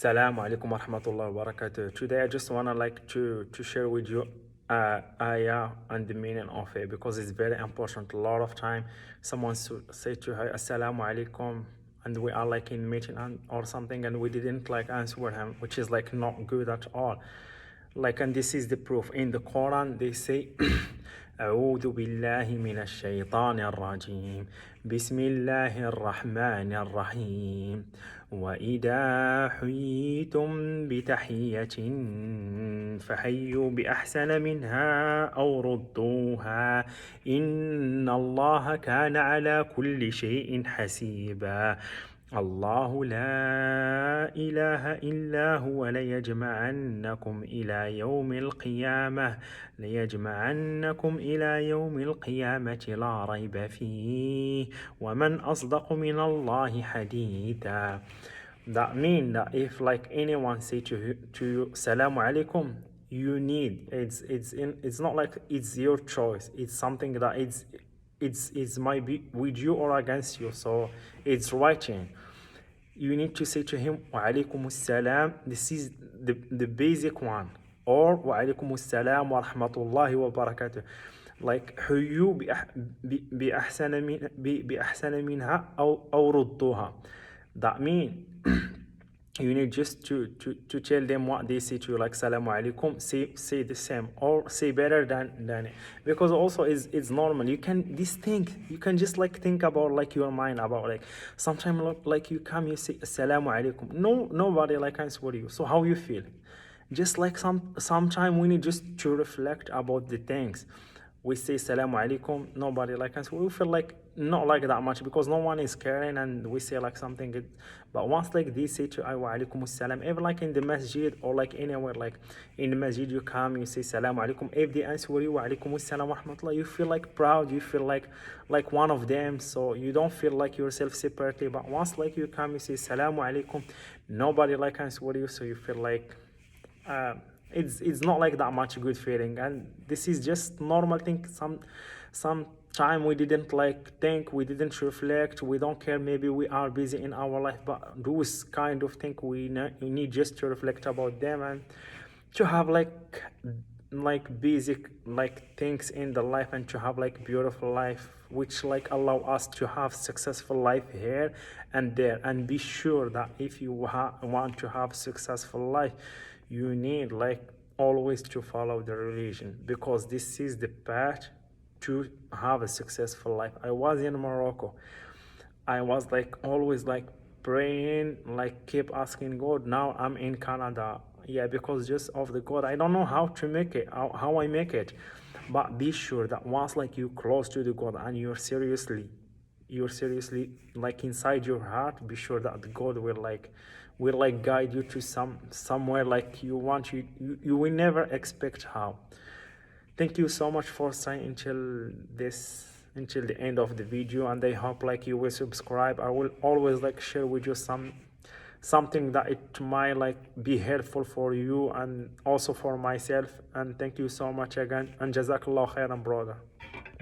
Assalamu alaikum wa rahmatullahi wa barakatuh. Today I just wanna like to share with you ayah and the meaning of it because it's very important. A lot of time someone say to her Assalamu alaikum and we are like in meeting or something and we didn't like answer him, which is like not good at all. Like, and this is the proof in the Quran. They say أعوذ بالله من الشيطان الرجيم بسم الله الرحمن الرحيم وإذا حييتم بتحية فحيوا بأحسن منها أو ردوها إن الله كان على كل شيء حسيبا الله لا إله إلا هو ليجمعنكم إلى يوم القيامة لا ريب فيه ومن أصدق من الله حديثا. That means that if like anyone say to you Salamu alaikum, you need it's not like it's your choice. It's something that it's might be with you or against you, so it's writing. You need to say to him wa alaikum assalam. This is the basic one, or wa alaikum assalam wa rahmatullahi wa barakatuh. Like حيوا بأحسن منها أو ردوها. That means you need just to tell them what they say to you, like Salamu alaikum, say the same or say better than it, because also it's normal. You can this thing you can just like think about like your mind about like sometimes like you come, you say Assalamu alaikum, nobody like answer you, so how you feel? Just like sometime we need just to reflect about the things. We say Salamu alaikum, nobody like us. We feel like not like that much because no one is caring, and we say like something good. But once like they say to wa alaikum assalam, even like in the masjid or like anywhere, like in the masjid you come, you say Salamu alaikum. If they answer you wa alaikum assalam wa rahmatullah, you feel like proud, you feel like one of them, so you don't feel like yourself separately. But once like you come, you say Salamu alaikum, nobody like answer you, so you feel like it's not like that much good feeling. And this is just normal thing. Some time we didn't like think, we didn't reflect, we don't care, maybe we are busy in our life, but those kind of thing we need just to reflect about them and to have like basic like things in the life, and to have like beautiful life which like allow us to have successful life here and there. And be sure that if you want to have successful life, you need like always to follow the religion, because this is the path to have a successful life. I was in Morocco, I was like always like praying, like keep asking God. Now I'm in Canada, yeah, because just of the God, I don't know how to make it, how I make it. But be sure that once like you close to the God and you're seriously like inside your heart, be sure that the God will like guide you to somewhere like you want. You will never expect how. Thank you so much for staying until the end of the video, and I hope like you will subscribe. I will always like share with you something that it might like be helpful for you and also for myself. And thank you so much again, and jazakallah khairan, brother.